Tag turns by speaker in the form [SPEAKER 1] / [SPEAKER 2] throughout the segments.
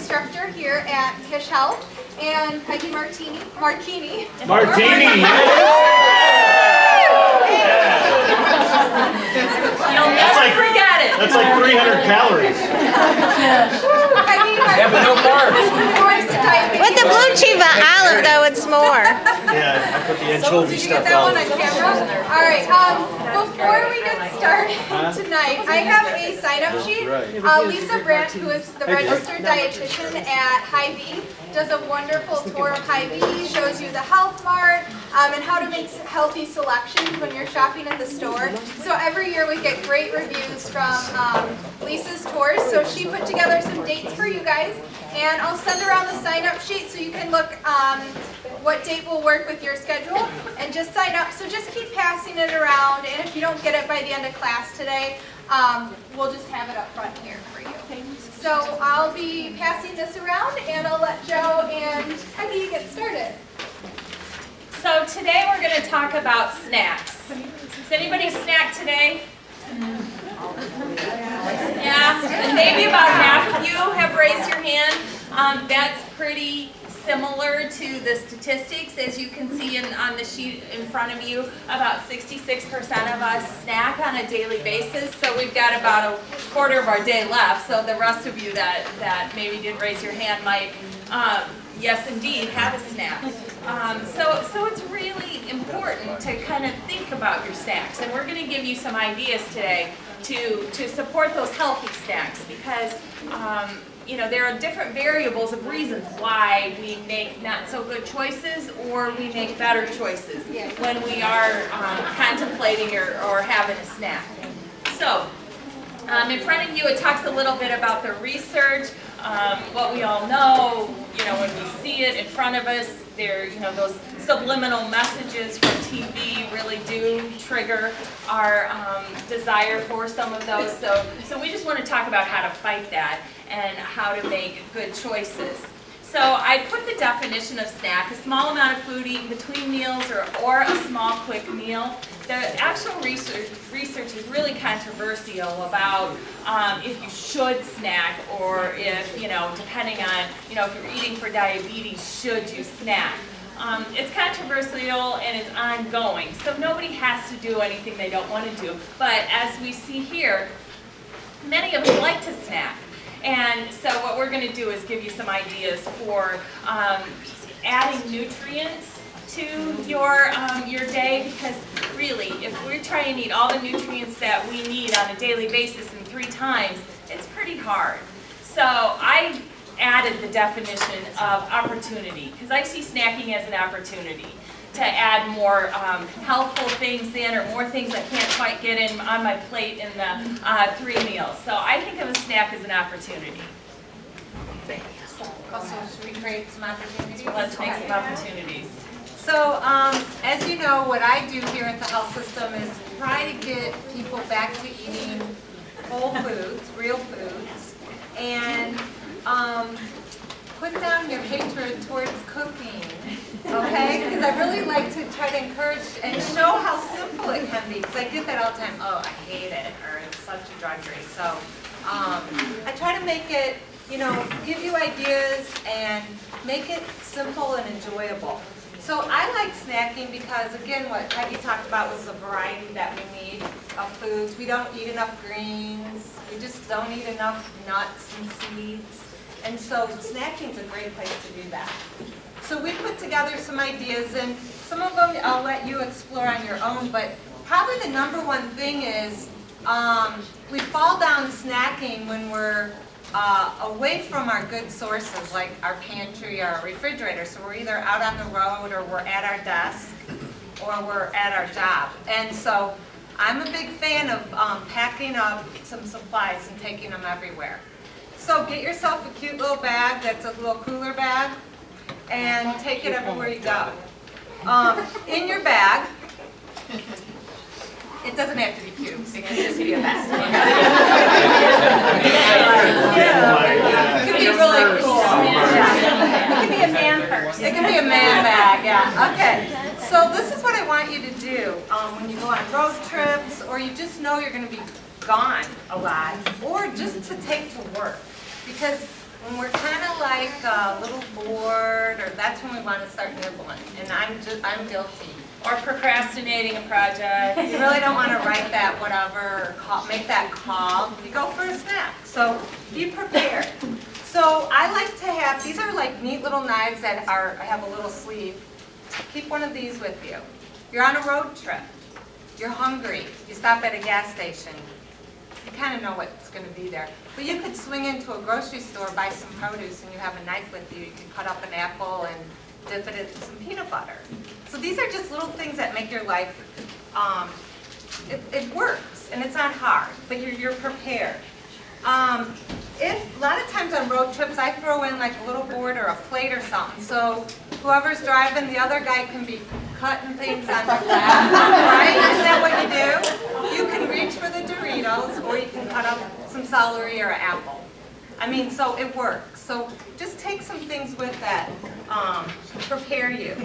[SPEAKER 1] instructor here at Kish Health, and Peggy Martini.
[SPEAKER 2] Martini, yes!
[SPEAKER 3] You'll never forget it.
[SPEAKER 2] That's like 300 calories.
[SPEAKER 1] Peggy,
[SPEAKER 4] Yeah, but no carbs.
[SPEAKER 5] With the blue cheese olive, though, it's more.
[SPEAKER 2] Yeah, I put the anchovy
[SPEAKER 1] Did you get
[SPEAKER 2] stuff
[SPEAKER 1] that one
[SPEAKER 2] out.
[SPEAKER 1] on camera? All right. Before we get started tonight, I have a sign-up sheet. Lisa Brandt, who is the registered dietitian at Hy-Vee, does a wonderful tour of Hy-Vee, shows you the Health Mart, and how to make healthy selections when you're shopping at the store. So every year we get great reviews from Lisa's tours. So she put together some dates for you guys, and I'll send around the sign-up sheet so you can look what date will work with your schedule and just sign up. So just keep passing it around, and if you don't get it by the end of class today, we'll just have it up front here for you. So I'll be passing this around, and I'll let Joe and Peggy get started.
[SPEAKER 3] So today we're going to talk about snacks. Does anybody snack today? Yeah, maybe about half of you have raised your hand. That's pretty similar to the statistics. As you can see on the sheet in front of you, about 66% of us snack on a daily basis. So we've got about a quarter of our day left. So the rest of you that maybe didn't raise your hand might, yes indeed, have a snack. So it's really important to kind of think about your snacks. And we're going to give you some ideas today to support those healthy snacks, because there are different variables of reasons why we make not so good choices or we make better choices when we are contemplating or having a snack. So in front of you, it talks a little bit about the research, what we all know. When we see it in front of us, those subliminal messages from TV really do trigger our desire for some of those. So we just want to talk about how to fight that and how to make good choices. So I put the definition of snack: a small amount of food eaten between meals or a small quick meal. The actual research is really controversial about if you should snack, or if, depending on, if you're eating for diabetes, should you snack? It's controversial and it's ongoing, so nobody has to do anything they don't want to do. But as we see here, many of us like to snack. And so what we're going to do is give you some ideas for adding nutrients to your day, because really, if we're trying to eat all the nutrients that we need on a daily basis in 3 times, it's pretty hard. So I added the definition of opportunity, because I see snacking as an opportunity to add more healthful things in, or more things I can't quite get in on my plate in the 3 meals. So I think of a snack as an opportunity.
[SPEAKER 6] Also, should we create some opportunities?
[SPEAKER 3] Let's make some opportunities.
[SPEAKER 6] So, as you know, what I do here at the health system is try to get people back to eating whole foods, real foods, and put down your hatred towards cooking, okay? Because I really like to try to encourage and show how simple it can be, because I get that all the time. Oh, I hate it, or it's such a drudgery. So I try to make it, give you ideas and make it simple and enjoyable. So I like snacking because, again, what Peggy talked about was the variety that we need of foods. We don't eat enough greens. We just don't eat enough nuts and seeds. And so snacking is a great place to do that. So we put together some ideas, and some of them I'll let you explore on your own, but probably the number one thing is we fall down snacking when we're away from our good sources, like our pantry or our refrigerator. So we're either out on the road, or we're at our desk, or we're at our job. And so I'm a big fan of packing up some supplies and taking them everywhere. So get yourself a cute little bag that's a little cooler bag, and take it everywhere you go. In your bag, it doesn't have to be cute, it can just be a bag. It could be really cool. It could be a man purse. It could be a man bag, yeah. Okay. So this is what I want you to do when you go on road trips, or you just know you're going to be gone a lot, or just to take to work. Because when we're kind of like a little bored, or that's when we want to start nibbling. And I'm guilty.
[SPEAKER 3] Or procrastinating a project.
[SPEAKER 6] You really don't want to write that whatever, or make that call. You go for a snack. So be prepared. So I like to have, these are like neat little knives that have a little sleeve. Keep one of these with you. You're on a road trip. You're hungry. You stop at a gas station. You kind of know what's going to be there. But you could swing into a grocery store, buy some produce, and you have a knife with you. You can cut up an apple and dip it in some peanut butter. So these are just little things that make your life, it works, and it's not hard, but you're prepared. A lot of times on road trips, I throw in like a little board or a plate or something. So whoever's driving, the other guy can be cutting things on your lap, right? Isn't that what you do? You can reach for the Doritos, or you can cut up some celery or an apple. I mean, so it works. So just take some things with that, prepare you.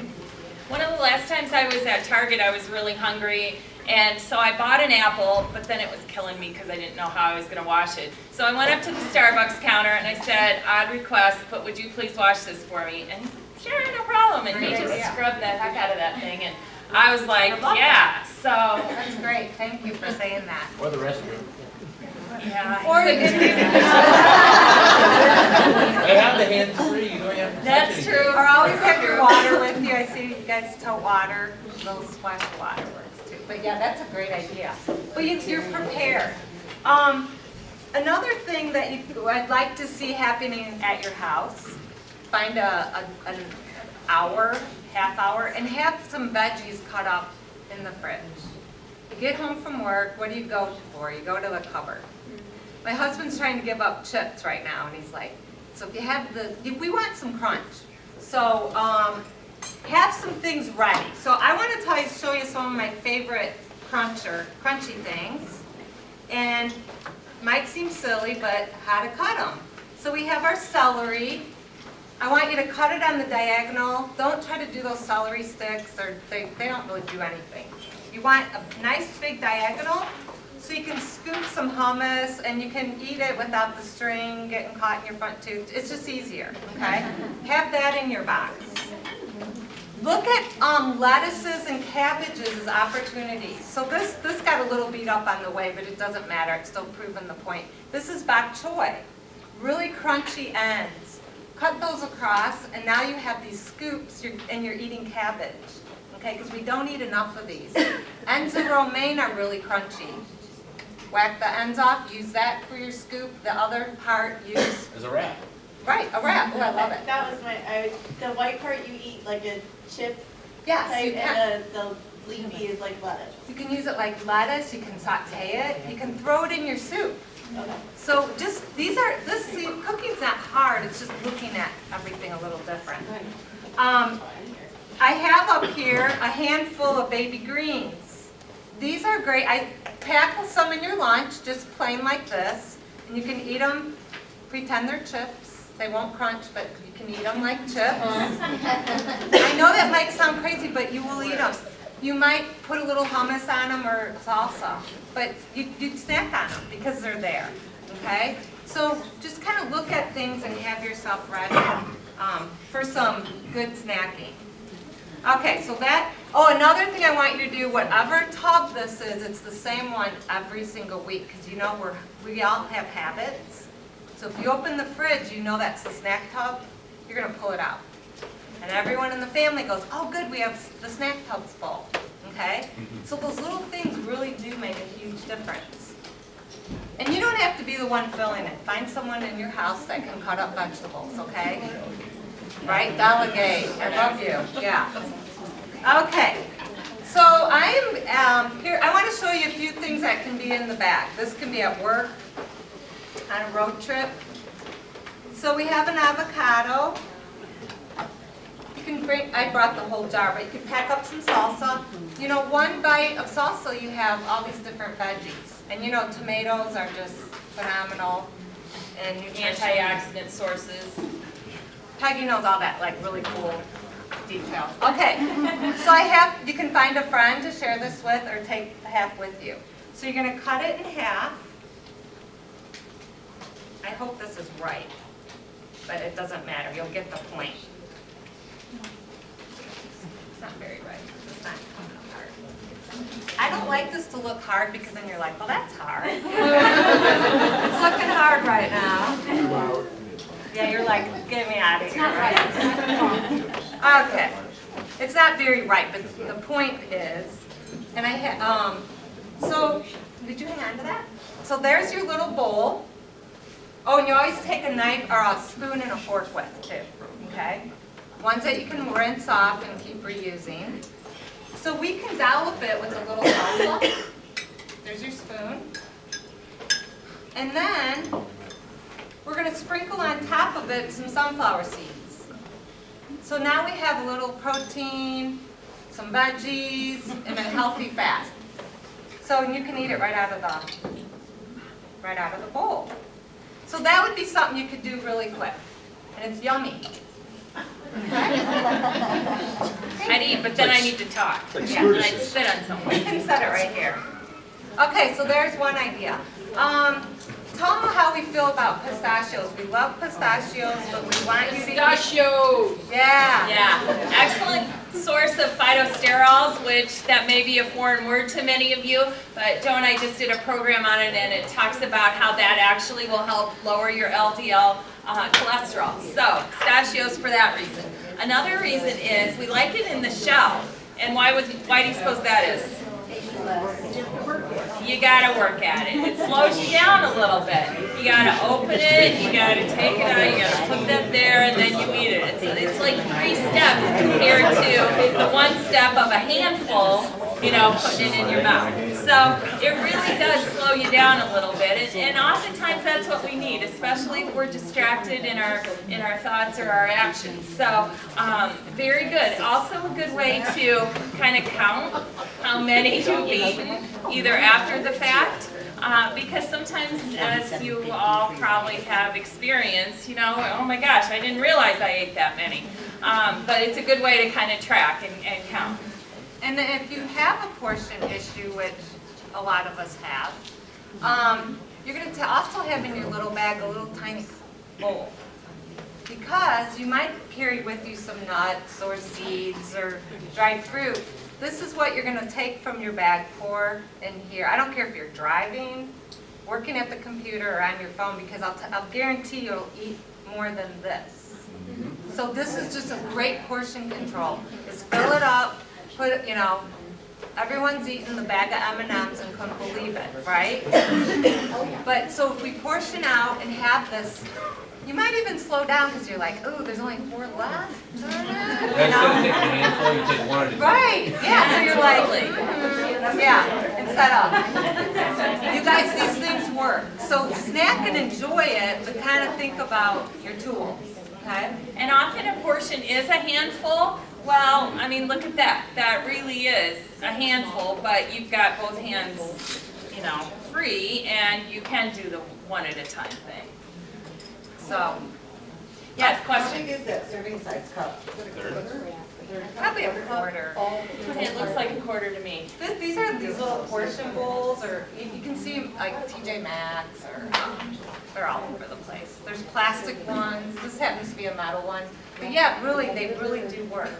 [SPEAKER 3] One of the last times I was at Target, I was really hungry, and so I bought an apple, but then it was killing me because I didn't know how I was going to wash it. So I went up to the Starbucks counter and I said, odd request, but would you please wash this for me? And he said, sure, no problem. And he just scrubbed the heck out of that thing, and I was like, yeah, so.
[SPEAKER 6] That's great. Thank you for saying that.
[SPEAKER 2] Or the restroom.
[SPEAKER 3] Yeah.
[SPEAKER 6] Or if
[SPEAKER 2] They have the hands free, you don't have to.
[SPEAKER 3] That's true.
[SPEAKER 6] Or always have your water with you. I see you guys tote water. Little splash of water works too. But yeah, that's a great idea. But you're prepared. Another thing that I'd like to see happening at your house, find an hour, half hour, and have some veggies cut up in the fridge. You get home from work, what do you go for? You go to the cupboard. My husband's trying to give up chips right now, and he's like, so if you have we want some crunch. So have some things ready. So I want to show you some of my favorite crunchy things. And might seem silly, but how to cut them. So we have our celery. I want you to cut it on the diagonal. Don't try to do those celery sticks, or they don't really do anything. You want a nice big diagonal, so you can scoop some hummus and you can eat it without the string getting caught in your front tooth. It's just easier, okay? Have that in your box. Look at lettuces and cabbages as opportunities. So this got a little beat up on the way, but it doesn't matter. It's still proving the point. This is bok choy, really crunchy ends. Cut those across, and now you have these scoops, and you're eating cabbage. Okay, because we don't eat enough of these. Ends of romaine are really crunchy. Whack the ends off, use that for your scoop. The other part, use...
[SPEAKER 2] As a wrap.
[SPEAKER 6] Right, a wrap. Oh, I love it.
[SPEAKER 4] That was the white part you eat like a chip
[SPEAKER 6] Yes,
[SPEAKER 4] type,
[SPEAKER 6] you can.
[SPEAKER 4] and the leafy is like lettuce.
[SPEAKER 6] You can use it like lettuce, you can saute it, you can throw it in your soup.
[SPEAKER 4] Okay.
[SPEAKER 6] So just, cooking's not hard, it's just looking at everything a little different. I have up here a handful of baby greens. These are great. I pack some in your lunch, just plain like this, and you can eat them, pretend they're chips. They won't crunch, but you can eat them like chips. I know that might sound crazy, but you will eat them. You might put a little hummus on them or salsa, but you'd snack on them because they're there, okay? So just kind of look at things and have yourself ready for some good snacking. Okay, so another thing I want you to do, whatever tub this is, it's the same one every single week, because you know we all have habits. So if you open the fridge, you know that's the snack tub, you're going to pull it out. And everyone in the family goes, oh good, we have the snack tubs full, okay? So those little things really do make a huge difference. And you don't have to be the one filling it. Find someone in your house that can cut up vegetables, okay? Right? Delegate. I love you. Yeah. Okay. So I'm here. I want to show you a few things that can be in the bag. This can be at work, on a road trip. So we have an avocado. You can bring, I brought the whole jar, but you can pack up some salsa. You know, one bite of salsa, you have all these different veggies. And you know, tomatoes are just phenomenal. And
[SPEAKER 3] Antioxidant sources.
[SPEAKER 6] Peggy knows all that, like really cool details. Okay, so you can find a friend to share this with or take half with you. So you're going to cut it in half. I hope this is right. but it doesn't matter. You'll get the point. It's not very right. It's not hard. I don't like this to look hard because then you're like, well, that's hard. It's looking hard right now. Yeah, you're like, get me out of here. Right? Okay. It's not very right, but the point is, and I had, so, did you hang on to that? So there's your little bowl. Oh, and you always take a knife or a spoon and a fork with, too, okay? Ones that you can rinse off and keep reusing. So we can dollop it with a little salsa. There's your spoon. And then we're going to sprinkle on top of it some sunflower seeds. So now we have a little protein, some veggies, and a healthy fat. So you can eat it right out of the bowl. So that would be something you could do really quick. And it's yummy.
[SPEAKER 3] I'd eat, but then I need to talk. Yeah, and I'd spit on someone.
[SPEAKER 6] We can set it right here. Okay, so there's one idea. Tell them how we feel about pistachios. We love pistachios, but we want you to
[SPEAKER 3] Pistachios!
[SPEAKER 6] Yeah.
[SPEAKER 3] Yeah, excellent source of phytosterols, which that may be a foreign word to many of you, but Joe and I just did a program on it, and it talks about how that actually will help lower your LDL cholesterol. So, pistachios for that reason. Another reason is we like it in the shell. And why do you suppose that is? You gotta work at it. It slows you down a little bit. You gotta open it, you gotta take it out, you gotta put that there, and then you eat it. It's like 3 steps compared to the 1 step of a handful, putting it in your mouth. So it really does slow you down a little bit, and oftentimes that's what we need, especially if we're distracted in our thoughts or our actions. So very good. Also a good way to kind of count how many you've eaten, either after the fact, because sometimes, as you all probably have experienced, oh my gosh, I didn't realize I ate that many. But it's a good way to kind of track and count.
[SPEAKER 6] And then if you have a portion issue, which a lot of us have, you're going to also have in your little bag a little tiny bowl. Because you might carry with you some nuts or seeds or dried fruit. This is what you're going to take from your bag, pour in here. I don't care if you're driving, working at the computer, or on your phone, because I'll guarantee you'll eat more than this. So this is just a great portion control. Just fill it up. Put it, everyone's eating the bag of M&Ms and couldn't believe it, right? But so if we portion out and have this, you might even slow down because you're like, oh, there's only 4 left.
[SPEAKER 2] Instead of taking a handful, you take 1 at a time.
[SPEAKER 6] Right, yeah, so you're like, yeah, and set up. You guys, these things work. So snack and enjoy it, but kind of think about your tools, okay?
[SPEAKER 3] And often a portion is a handful. Well, I mean, look at that. That really is a handful, but you've got both hands, free, and you can do the 1 at a time thing. So, yes, question?
[SPEAKER 7] How big is that serving size cup?
[SPEAKER 6] Probably a quarter.
[SPEAKER 3] It looks like a quarter to me.
[SPEAKER 6] These are these little portion bowls, or you can see like TJ Maxx, or they're all over the place. There's plastic ones. This happens to be a metal one. But yeah, really, they really do work.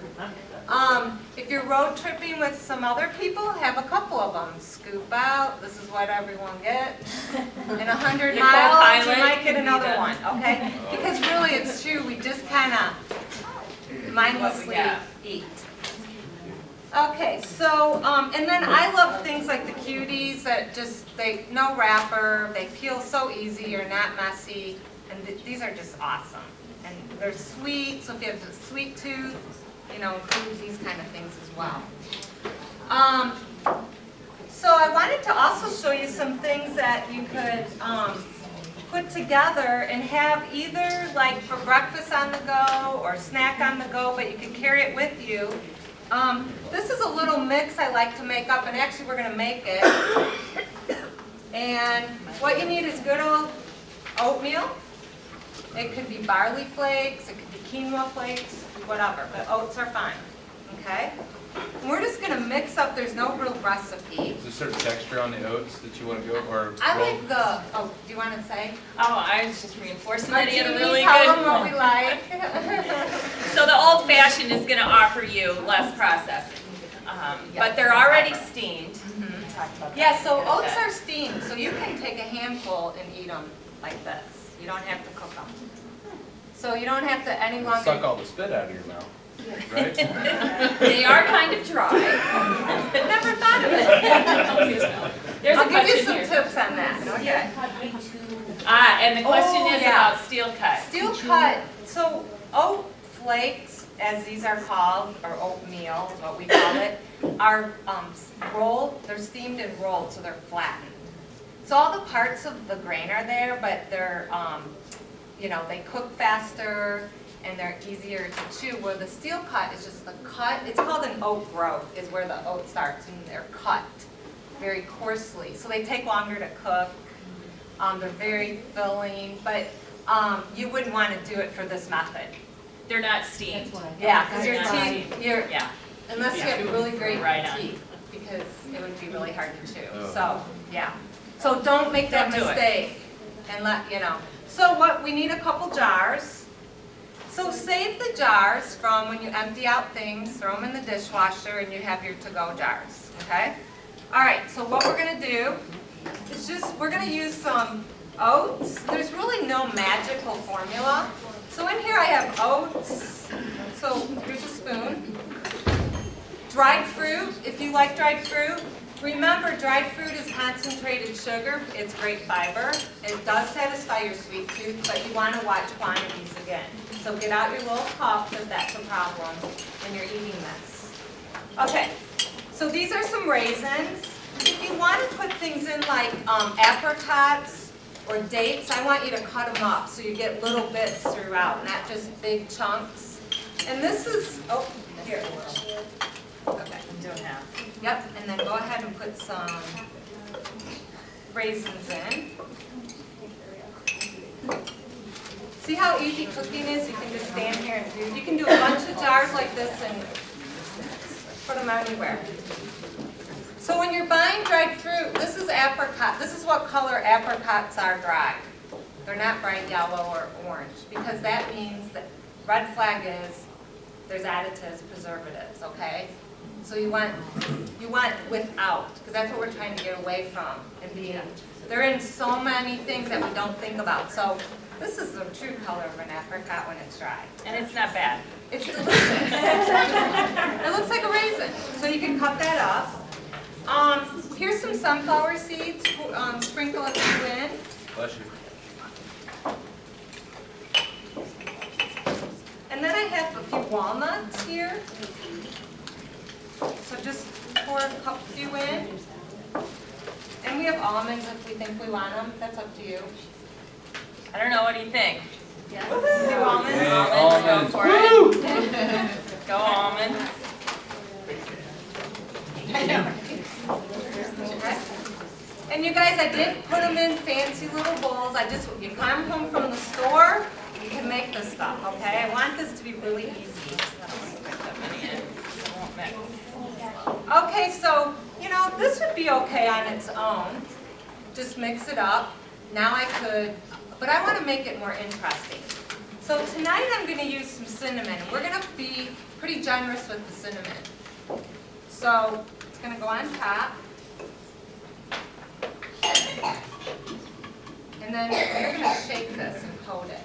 [SPEAKER 6] If you're road tripping with some other people, have a couple of them. Scoop out. This is what everyone gets. In 100 miles, you might get another one, okay? Because really, it's true. We just kind of mindlessly eat. Okay, so, and then I love things like the cuties that no wrapper, they peel so easy, you're not messy, and these are just awesome. And they're sweet, so if you have a sweet tooth, include these kind of things as well. So I wanted to also show you some things that you could put together and have either like for breakfast on the go or snack on the go, but you can carry it with you. This is a little mix I like to make up, and actually we're going to make it. And what you need is good old oatmeal. It could be barley flakes, it could be quinoa flakes, whatever, but oats are fine. okay? And we're just gonna mix up, there's no real recipe.
[SPEAKER 2] Is there a certain texture on the oats that you want to go, or
[SPEAKER 6] I
[SPEAKER 2] roll?
[SPEAKER 6] like the, oh, do you wanna say?
[SPEAKER 3] Oh, I was just reinforcing that he had a
[SPEAKER 6] Martini,
[SPEAKER 3] really
[SPEAKER 6] tell
[SPEAKER 3] good.
[SPEAKER 6] them what we like.
[SPEAKER 3] So the old fashioned is gonna offer you less processing, but they're already steamed.
[SPEAKER 6] Yeah, so oats are steamed, so you can take a handful and eat them like this. You don't have to cook them. So you don't have to any longer.
[SPEAKER 2] Suck all the spit out of your mouth, right?
[SPEAKER 3] They are kind of dry.
[SPEAKER 6] Never thought of it.
[SPEAKER 3] There's a
[SPEAKER 6] I'll give you
[SPEAKER 3] question
[SPEAKER 6] some
[SPEAKER 3] here.
[SPEAKER 6] tips on that. Okay.
[SPEAKER 3] And the question
[SPEAKER 6] Oh,
[SPEAKER 3] is
[SPEAKER 6] yeah.
[SPEAKER 3] about steel cut.
[SPEAKER 6] Steel cut, so oat flakes, as these are called, or oatmeal is what we call it, are rolled, they're steamed and rolled, so they're flattened. So all the parts of the grain are there, but they're, you know, they cook faster and they're easier to chew, where the steel cut is just the cut, it's called an oat groat, is where the oat starts, and they're cut very coarsely. So they take longer to cook, they're very filling, but you wouldn't want to do it for this method.
[SPEAKER 3] They're not steamed.
[SPEAKER 6] Yeah, because your
[SPEAKER 3] They're not
[SPEAKER 6] teeth,
[SPEAKER 3] steamed.
[SPEAKER 6] your,
[SPEAKER 3] Yeah.
[SPEAKER 6] unless you have really great
[SPEAKER 3] Right on.
[SPEAKER 6] teeth, because it would be really hard to chew.
[SPEAKER 2] Oh.
[SPEAKER 6] So, yeah. So don't make that
[SPEAKER 3] Don't do it.
[SPEAKER 6] mistake and let, you know. So what, we need a couple jars. So save the jars from when you empty out things, throw them in the dishwasher, and you have your to-go jars, okay? All right, so what we're gonna do is just, we're gonna use some oats. There's really no magical formula. So in here I have oats. So here's a spoon. Dried fruit, if you like dried fruit. Remember, dried fruit is concentrated sugar. It's great fiber. It does satisfy your sweet tooth, but you want to watch quantities again. So get out your little cup if that's a problem when you're eating this. Okay, so these are some raisins. If you want to put things in like apricots or dates, I want you to cut them up so you get little bits throughout, not just big chunks. And this is, oh, here. Okay.
[SPEAKER 3] Don't have.
[SPEAKER 6] Yep, and then go ahead and put some raisins in. See how easy cooking is? You can just stand here and do. You can do a bunch of jars like this and put them anywhere. So when you're buying dried fruit, this is apricot. This is what color apricots are dry. They're not bright yellow or orange, because that means that red flag is there's additives, preservatives, okay? So you want without, because that's what we're trying to get away from. And being, they're in so many things that we don't think about. So this is the true color of an apricot when it's dry.
[SPEAKER 3] And it's not bad.
[SPEAKER 6] It's delicious. It looks like a raisin. So you can cut that up. Here's some sunflower seeds. Sprinkle a few in.
[SPEAKER 2] Bless you.
[SPEAKER 6] And then I have a few walnuts here. So just pour a few in. And we have almonds if we think we want them. That's up to you.
[SPEAKER 3] I don't know, what do you think?
[SPEAKER 6] Yeah. Do almonds?
[SPEAKER 2] Yeah,
[SPEAKER 3] Almonds, go for it. Go almonds.
[SPEAKER 6] Okay. And you guys, I didn't put them in fancy little bowls. You come home from the store, you can make this stuff, okay? I want this to be really easy. Okay, so, you know, this would be okay on its own. Just mix it up. Now I could, but I want to make it more interesting. So tonight I'm going to use some cinnamon. We're going to be pretty generous with the cinnamon. So it's going to go on top. And then you're going to shake this and coat it.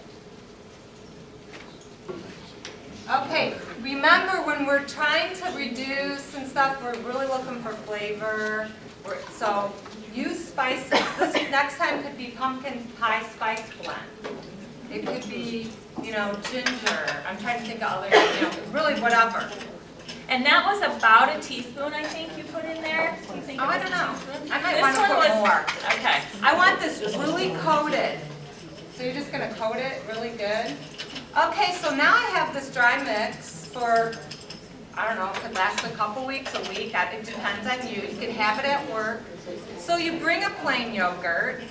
[SPEAKER 6] Okay, remember when we're trying to reduce and stuff, we're really looking for flavor. So use spices. This next time could be pumpkin pie spice blend. It could be, you know, ginger. I'm trying to think of other, you know, really whatever.
[SPEAKER 3] And that was about a teaspoon, I think you put in there. Do you think
[SPEAKER 6] Oh,
[SPEAKER 3] it
[SPEAKER 6] I
[SPEAKER 3] was
[SPEAKER 6] don't
[SPEAKER 3] a
[SPEAKER 6] know.
[SPEAKER 3] teaspoon?
[SPEAKER 6] I might
[SPEAKER 3] This
[SPEAKER 6] want to
[SPEAKER 3] one
[SPEAKER 6] put
[SPEAKER 3] was
[SPEAKER 6] more.
[SPEAKER 3] Okay.
[SPEAKER 6] I want this really coated. So you're just going to coat it really good. Okay, so now I have this dry mix for, I don't know, it could last a couple weeks, a week. It depends on you. You can have it at work. So you bring a plain yogurt.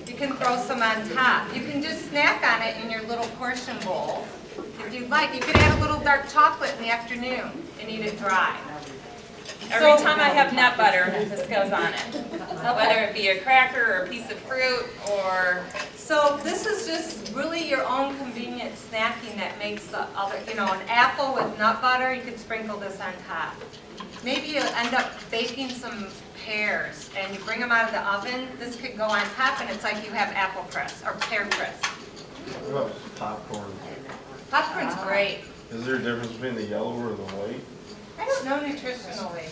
[SPEAKER 6] You can throw some on top. You can just snack on it in your little portion bowl. If you'd like. You could add a little dark chocolate in the afternoon and eat it dry.
[SPEAKER 3] Every time I have nut butter, this goes on it. Whether it be a cracker or a piece of fruit or,
[SPEAKER 6] So this is just really your own convenient snacking that makes the other, you know, an apple with nut butter, you could sprinkle this on top. Maybe you end up baking some pears and you bring them out of the oven, this could go on top and it's like you have apple crisp or pear crisp.
[SPEAKER 7] What about popcorn?
[SPEAKER 6] Popcorn's great.
[SPEAKER 7] Is there a difference between the yellow or the white?
[SPEAKER 6] I don't know nutritionally.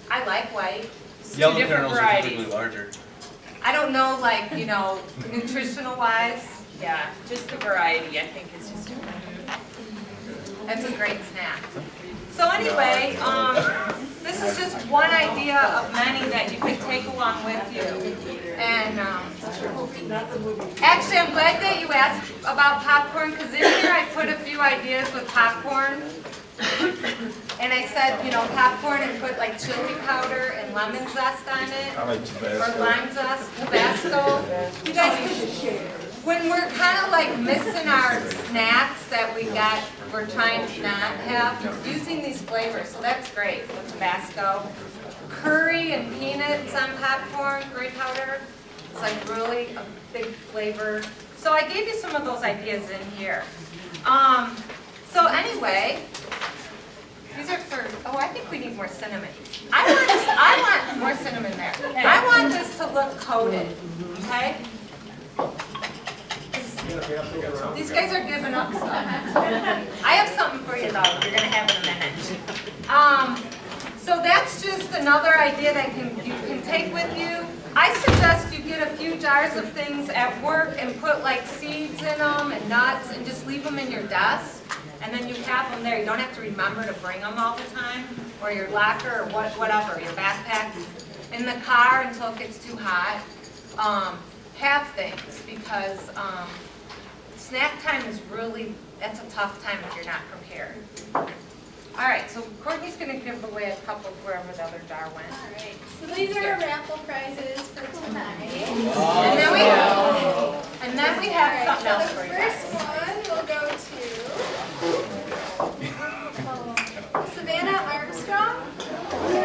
[SPEAKER 6] I like white.
[SPEAKER 2] Yellow
[SPEAKER 3] different
[SPEAKER 2] kernels are
[SPEAKER 3] varieties.
[SPEAKER 2] typically larger.
[SPEAKER 6] I don't know, like, you know, nutritional wise,
[SPEAKER 3] yeah, just the variety, I think is just different.
[SPEAKER 6] that's a great snack. So anyway, this is just one idea of many that you could take along with you. And actually, I'm glad that you asked about popcorn, because in here I put a few ideas with popcorn. And I said, you know, popcorn and put like chili powder and lemon zest on it.
[SPEAKER 7] I like
[SPEAKER 6] Or
[SPEAKER 7] Tabasco.
[SPEAKER 6] lime zest, Tabasco. You guys, when we're kind of like missing our snacks that we're trying to not have, using these flavors, so that's great with Tabasco. Curry and peanuts on popcorn, curry powder, it's like really a big flavor. So I gave you some of those ideas in here. So anyway, these are for, oh, I think we need more cinnamon. I want more cinnamon there. I want this to look coated, okay? These guys are giving up stuff. I have something for you though, you're gonna have in a minute. So that's just another idea that you can take with you. I suggest you get a few jars of things at work and put like seeds in them and nuts and just leave them in your desk. And then you have them there. You don't have to remember to bring them all the time, or your locker, or whatever, your backpack. In the car until it gets too hot. Have things, because snack time is really, that's a tough time if you're not prepared. All right, so Courtney's going to give away a couple wherever the other jar went.
[SPEAKER 1] All right, so these are our raffle prizes for tonight.
[SPEAKER 6] And then we have something
[SPEAKER 1] So
[SPEAKER 6] else
[SPEAKER 1] the
[SPEAKER 6] for you
[SPEAKER 1] first
[SPEAKER 6] guys.
[SPEAKER 1] one will go to Savannah Armstrong.
[SPEAKER 6] All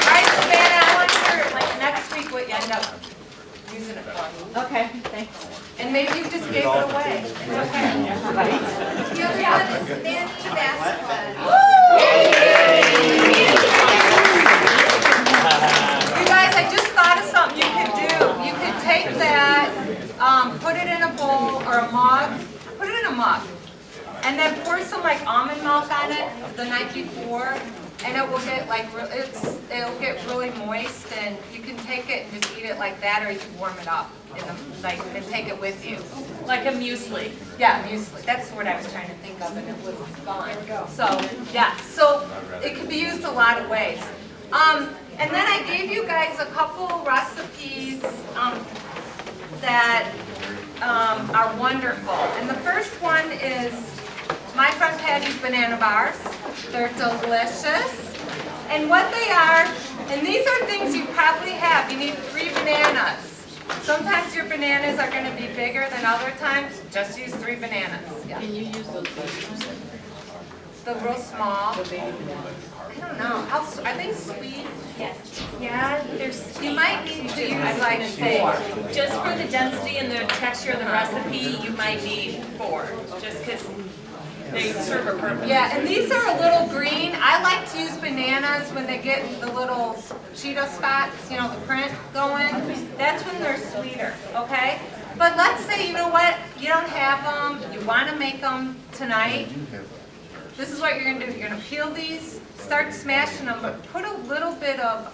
[SPEAKER 6] right, Savannah, I want to hear like next week what you end up using it for.
[SPEAKER 4] Okay, thanks.
[SPEAKER 6] And maybe you just gave it away. It's okay.
[SPEAKER 1] The other one is Nanny Vasquez.
[SPEAKER 6] You guys, I just thought of something you could do. You could take that, put it in a bowl or a mug, put it in a mug, and then pour some like almond milk on it the night before, and it will get like it'll get really moist, and you can take it and just eat it like that, or you can warm it up in the, like and take it with you.
[SPEAKER 3] Like a muesli.
[SPEAKER 6] Yeah, muesli. That's what I was trying to think of, and it was gone. So yeah, so it can be used a lot of ways. And then I gave you guys a couple recipes that are wonderful. And the first one is my friend Patty's banana bars. They're delicious. And what they are, and these are things you probably have. You need 3 bananas. Sometimes your bananas are going to be bigger than other times. Just use 3 bananas. Yeah.
[SPEAKER 4] Can you use those?
[SPEAKER 6] The real small. I don't know. Are they sweet?
[SPEAKER 3] Yes. Yeah, there's,
[SPEAKER 6] You might need to use like 4.
[SPEAKER 3] just for the density and the texture of the recipe, you might need 4, just because they serve a purpose.
[SPEAKER 6] Yeah, and these are a little green. I like to use bananas when they get the little Cheeto spots, you know, the print going. That's when they're sweeter, okay? But let's say, you know what, you don't have them, you want to make them tonight. This is what you're going to do. You're going to peel these, start smashing them, but put a little bit of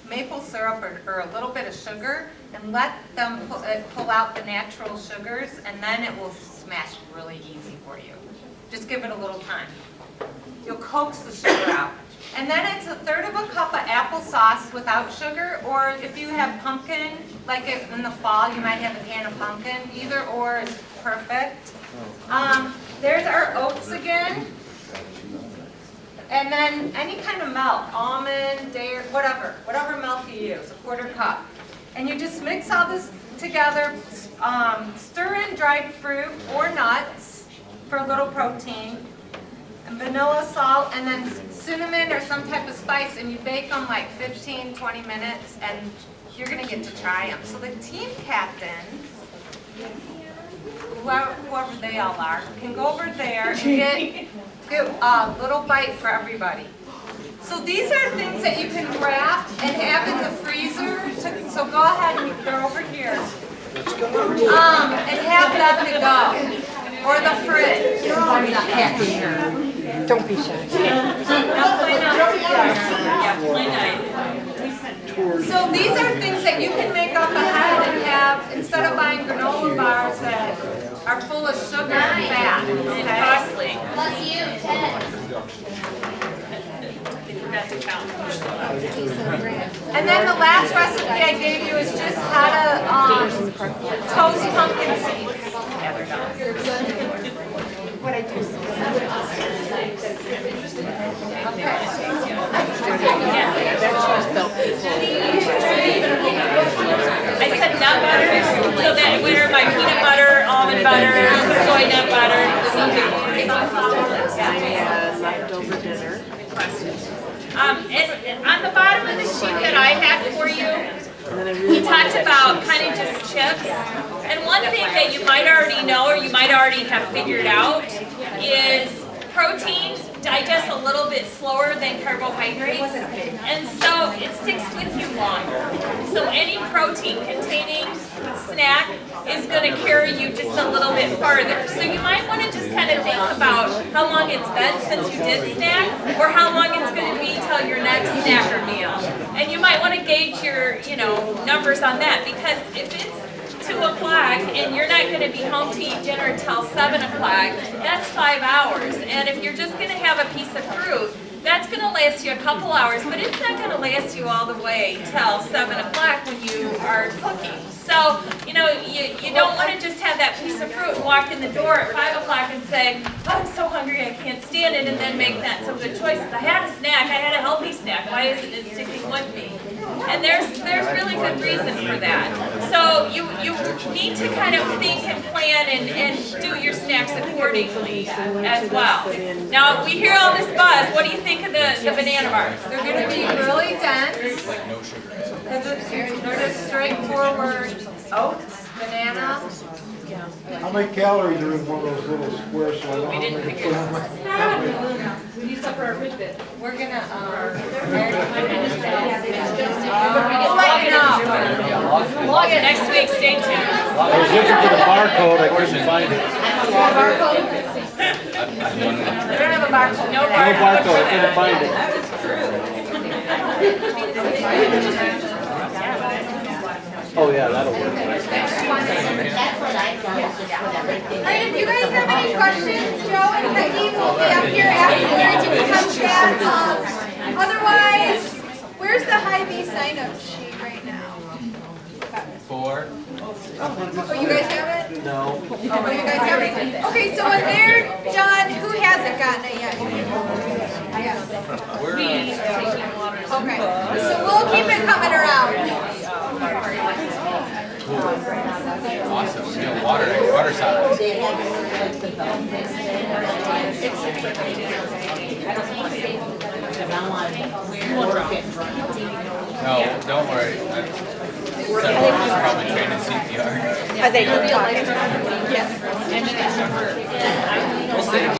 [SPEAKER 6] maple syrup or a little bit of sugar and let them pull out the natural sugars, and then it will smash really easy for you. Just give it a little time. You'll coax the sugar out. And then it's 1/3 of a cup of applesauce without sugar, or if you have pumpkin, like in the fall, you might have a can of pumpkin. Either or is perfect. There's our oats again. And then any kind of milk, almond, dairy, whatever milk you use, 1/4 cup. And you just mix all this together, stir in dry freeze-dried fruit or nuts for a little protein, and vanilla salt, and then cinnamon or some type of spice, and you bake them like 15, 20 minutes, and you're gonna get to try them. So the team captains, whoever they all are, can go over there and get a little bite for everybody. So these are things that you can wrap and have in the freezer. So go ahead and they're over here. And have them to go. Or the fridge.
[SPEAKER 5] Don't be shy.
[SPEAKER 3] Yeah, play nice.
[SPEAKER 6] So these are things that you can make up ahead and have, instead of buying granola bars that are full of sugar and fat.
[SPEAKER 3] And
[SPEAKER 6] Okay?
[SPEAKER 3] costly.
[SPEAKER 4] Plus you, Ted.
[SPEAKER 3] They forgot to count.
[SPEAKER 6] And then the last recipe I gave you is just how to toast pumpkin seeds.
[SPEAKER 3] I said nut butter, so that whether my peanut butter, almond butter, soy nut butter.
[SPEAKER 5] Leftover dinner.
[SPEAKER 3] And on the bottom of the sheet that I had for you, we talked about kind of just chips. And one thing that you might already know or you might already have figured out is protein digests a little bit slower than carbohydrates, and so it sticks with you longer. So any protein containing snack is going to carry you just a little bit farther. So you might want to just kind of think about how long it's been since you did snack, or how long it's going to be till your next snack or meal. And you might want to gauge your, numbers on that, because if it's 2 o'clock and you're not going to be home to eat dinner till 7 o'clock, that's 5 hours. And if you're just going to have a piece of fruit, that's going to last you a couple hours, but it's not going to last you all the way till 7 o'clock when you are cooking. So, you don't want to just have that piece of fruit and walk in the door at 5 o'clock and say, oh, I'm so hungry, I can't stand it, and then make not so good choices. I had a snack, I had a healthy snack, why isn't it sticking with me? And there's really good reason for that. So you need to kind of think and plan and do your snacks accordingly as well. Now, we hear all this buzz. What do you think of the banana bars?
[SPEAKER 6] They're going to be really dense.
[SPEAKER 2] Like no sugar.
[SPEAKER 6] They're just straightforward oats, banana.
[SPEAKER 8] How many calories are in one of those little squares? So I know
[SPEAKER 3] We
[SPEAKER 8] how
[SPEAKER 3] didn't
[SPEAKER 8] many
[SPEAKER 3] figure
[SPEAKER 8] to
[SPEAKER 3] it
[SPEAKER 8] put
[SPEAKER 3] out.
[SPEAKER 8] in my-
[SPEAKER 6] We're going to, we'll let you know.
[SPEAKER 3] Next week, stay tuned.
[SPEAKER 8] I was looking for the barcode, I couldn't find it.
[SPEAKER 6] We don't have a barcode.
[SPEAKER 3] No
[SPEAKER 8] No
[SPEAKER 3] barcode
[SPEAKER 8] barcode,
[SPEAKER 3] for
[SPEAKER 8] I couldn't
[SPEAKER 3] that.
[SPEAKER 8] find it. Oh, yeah, that'll work.
[SPEAKER 1] Alright, if you guys have any questions, Joe and Peggy will be up here afterwards if you come chat. Otherwise, where's the Hy-Vee sign-up sheet right now?
[SPEAKER 2] 4.
[SPEAKER 1] Oh, you guys have it?
[SPEAKER 8] No.
[SPEAKER 1] Oh, you guys have it? Okay, so when they're done, who hasn't gotten it yet?
[SPEAKER 2] We're
[SPEAKER 1] Okay, so we'll keep it coming around.
[SPEAKER 2] awesome. Water salad. No, don't worry. Someone's probably trained in CPR.
[SPEAKER 5] Are they talking?
[SPEAKER 1] Yes.